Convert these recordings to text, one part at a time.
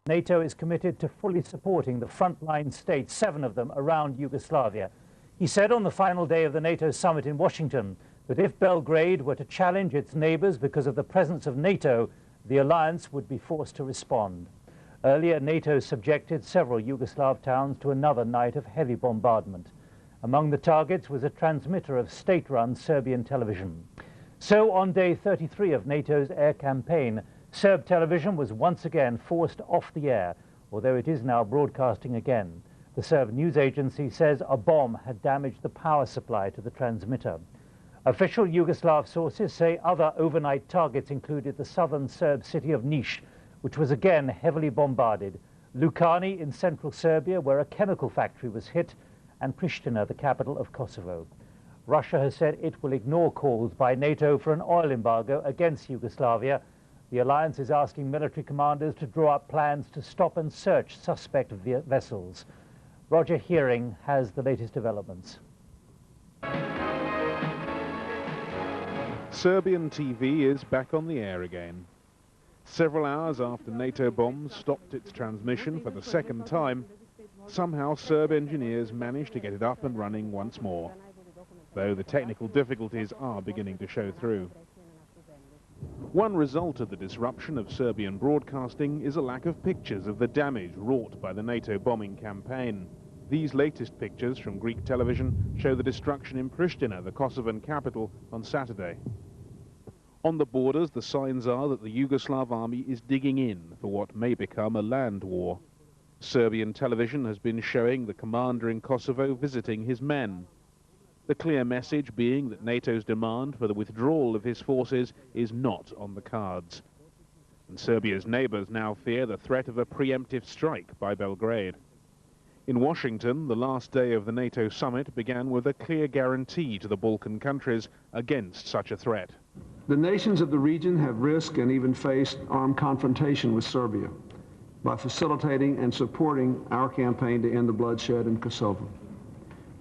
NATO is committed to fully supporting the frontline states, 7 of them, around Yugoslavia. He said on the final day of the NATO summit in Washington that if Belgrade were to challenge its neighbors because of the presence of NATO, the alliance would be forced to respond. Earlier, NATO subjected several Yugoslav towns to another night of heavy bombardment. Among the targets was a transmitter of state-run Serbian television. So, on day 33 of NATO's air campaign, Serb television was once again forced off the air, although it is now broadcasting again. The Serb news agency says a bomb had damaged the power supply to the transmitter. Official Yugoslav sources say other overnight targets included the southern Serb city of Niš, which was again heavily bombarded, Lucani in central Serbia, where a chemical factory was hit, and Pristina, the capital of Kosovo. Russia has said it will ignore calls by NATO for an oil embargo against Yugoslavia. The alliance is asking military commanders to draw up plans to stop and search suspect vessels. Roger Hearing has the latest developments. Serbian TV is back on the air again. Several hours after NATO bombs stopped its transmission for the second time, somehow Serb engineers managed to get it up and running once more, though the technical difficulties are beginning to show through. One result of the disruption of Serbian broadcasting is a lack of pictures of the damage wrought by the NATO bombing campaign. These latest pictures from Greek television show the destruction in Pristina, the Kosovan capital, on Saturday. On the borders, the signs are that the Yugoslav army is digging in for what may become a land war. Serbian television has been showing the commander in Kosovo visiting his men. The clear message being that NATO's demand for the withdrawal of his forces is not on the cards. And Serbia's neighbors now fear the threat of a preemptive strike by Belgrade. In Washington, the last day of the NATO summit began with a clear guarantee to the Balkan countries against such a threat. The nations of the region have risked and even faced armed confrontation with Serbia by facilitating and supporting our campaign to end the bloodshed in Kosovo.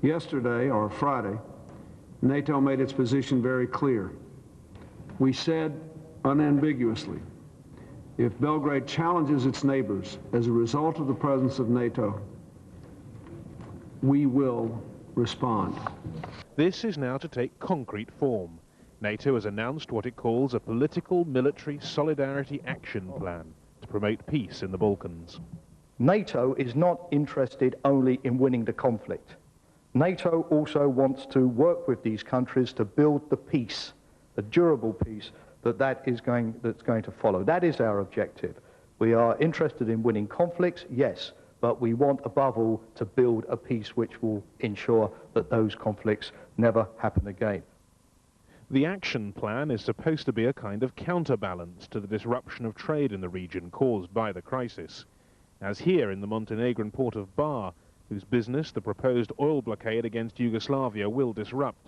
Yesterday, or Friday, NATO made its position very clear. We said unambiguously, if Belgrade challenges its neighbors as a result of the presence of NATO, we will respond. This is now to take concrete form. NATO has announced what it calls a political military solidarity action plan to promote peace in the Balkans. NATO is not interested only in winning the conflict. NATO also wants to work with these countries to build the peace, the durable peace that's going to follow. That is our objective. We are interested in winning conflicts, yes, but we want above all to build a peace which will ensure that those conflicts never happen again. The action plan is supposed to be a kind of counterbalance to the disruption of trade in the region caused by the crisis, as here in the Montenegrin port of Bar, whose business the proposed oil blockade against Yugoslavia will disrupt.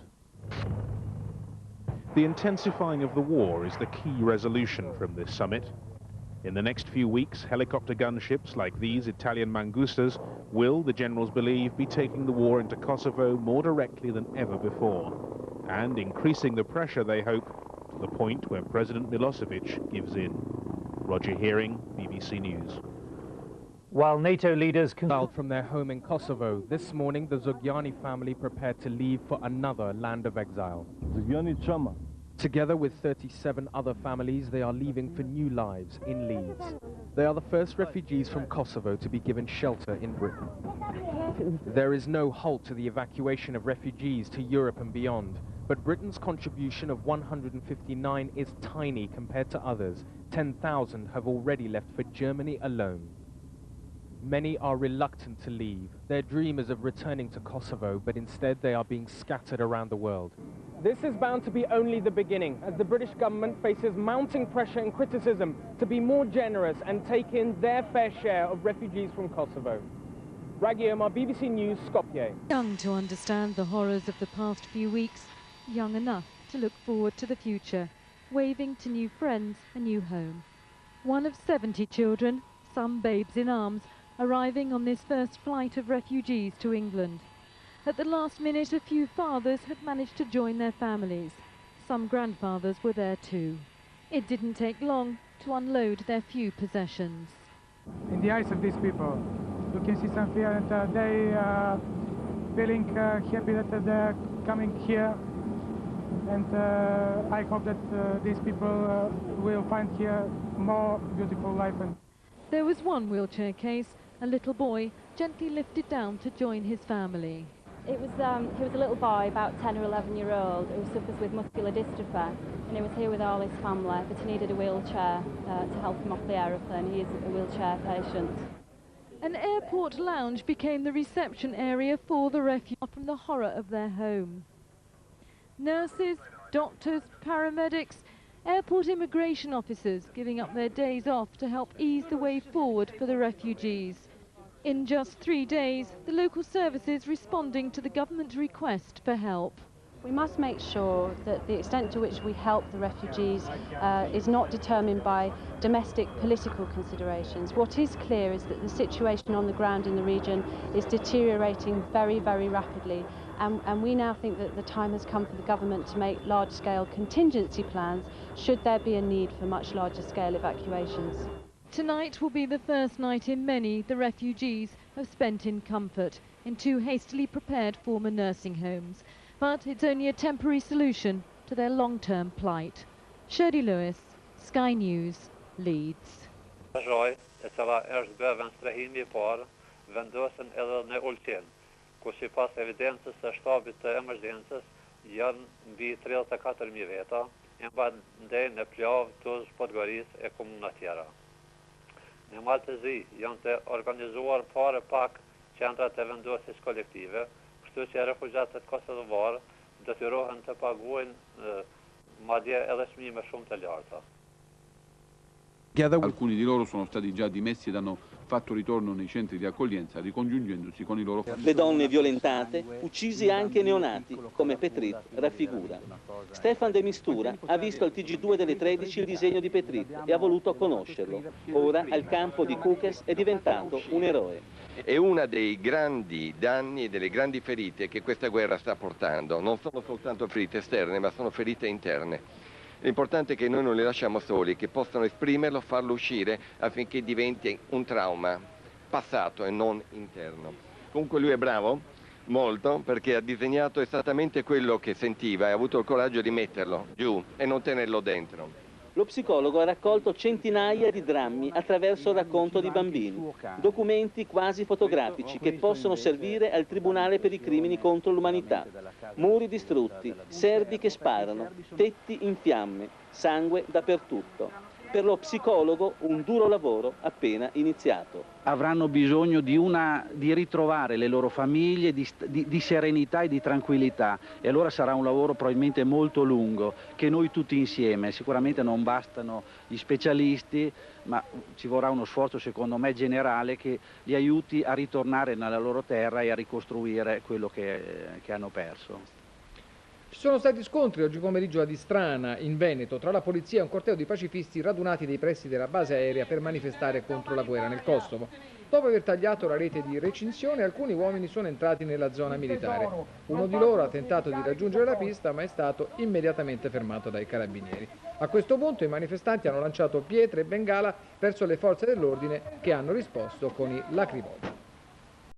The intensifying of the war is the key resolution from this summit. In the next few weeks, helicopter gunships like these Italian Mangustas will, the generals believe, be taking the war into Kosovo more directly than ever before, and increasing the pressure, they hope, to the point where President Milosevic gives in. Roger Hearing, BBC News. While NATO leaders exiled from their home in Kosovo, this morning the Zogjani family prepared to leave for another land of exile. Together with 37 other families, they are leaving for new lives in Leeds. They are the first refugees from Kosovo to be given shelter in Britain. There is no halt to the evacuation of refugees to Europe and beyond, but Britain's contribution of 159 is tiny compared to others. 10,000 have already left for Germany alone. Many are reluctant to leave. Their dream is of returning to Kosovo, but instead they are being scattered around the world. This is bound to be only the beginning, as the British government faces mounting pressure and criticism to be more generous and take in their fair share of refugees from Kosovo. Raghi Omar, BBC News, Skopje. Young to understand the horrors of the past few weeks, young enough to look forward to the future, waving to new friends a new home. One of 70 children, some babes in arms, arriving on this first flight of refugees to England. At the last minute, a few fathers had managed to join their families. Some grandfathers were there too. It didn't take long to unload their few possessions. In the eyes of these people, you can see some fear, and they feeling happy that they're coming here. And I hope that these people will find here more beautiful life. There was one wheelchair case, a little boy gently lifted down to join his family. He was a little boy, about 10 or 11 year old, who suffers with muscular dystrophy, and he was here with all his family, but he needed a wheelchair to help him off the aeroplane. He is a wheelchair patient. An airport lounge became the reception area for the refugees from the horror of their home. Nurses, doctors, paramedics, airport immigration officers giving up their days off to help ease the way forward for the refugees. In just 3 days, the local services responding to the government request for help. We must make sure that the extent to which we help the refugees is not determined by domestic political considerations. What is clear is that the situation on the ground in the region is deteriorating very, very rapidly, and we now think that the time has come for the government to make large-scale contingency plans should there be a need for much larger-scale evacuations. Tonight will be the first night in many the refugees have spent in comfort in 2 hastily prepared former nursing homes. But it's only a temporary solution to their long-term plight. Shirley Lewis, Sky News, Leeds. Ku sipas evidencës së shtabit të emergjencës janë mbi 34.000 veta, janë ndej në Plavë, Tuzë, Podgorisë e komuna tjera. Në Maltëzi janë të organizuar pare pak qendrat e vendosjes kolektive, kështu që refugjatët kosovarë detyrohen të paguajnë madje edhe çmime shumë të larta. Alcuni di loro sono stati già dimessi ed hanno fatto ritorno nei centri di accoglienza, ricongiungendosi con i loro figli. Le donne violentate, uccisi anche neonati, come Petrit raffigura. Stefan De Mistura ha visto al TG2 delle 13 il disegno di Petrit e ha voluto conoscerlo. Ora al campo di Kukes è diventato un eroe. È uno dei grandi danni e delle grandi ferite che questa guerra sta portando. Non sono soltanto ferite esterne, ma sono ferite interne. L'importante è che noi non li lasciamo soli, che possano esprimerlo, farlo uscire affinché diventi un trauma passato e non interno. Comunque lui è bravo, molto, perché ha disegnato esattamente quello che sentiva e ha avuto il coraggio di metterlo giù e non tenerlo dentro. Lo psicologo ha raccolto centinaia di drammi attraverso il racconto di bambini, documenti quasi fotografici che possono servire al Tribunale per i crimini contro l'umanità. Muri distrutti, serbi che sparano, tetti in fiamme, sangue dappertutto. Per lo psicologo un duro lavoro appena iniziato. Avranno bisogno di ritrovare le loro famiglie, di serenità e di tranquillità, e allora sarà un lavoro probabilmente molto lungo, che noi tutti insieme, sicuramente non bastano gli specialisti, ma ci vorrà uno sforzo secondo me generale che li aiuti a ritornare nella loro terra e a ricostruire quello che hanno perso. Ci sono stati scontri oggi pomeriggio a Distrana, in Veneto, tra la polizia e un corteo di pacifisti radunati nei pressi della base aerea per manifestare contro la guerra nel Kosovo. Dopo aver tagliato la rete di recinzione, alcuni uomini sono entrati nella zona militare. Uno di loro ha tentato di raggiungere la pista, ma è stato immediatamente fermato dai carabinieri. A questo punto i manifestanti hanno lanciato pietre e bengala verso le forze dell'ordine, che hanno risposto con i lacrimogeni.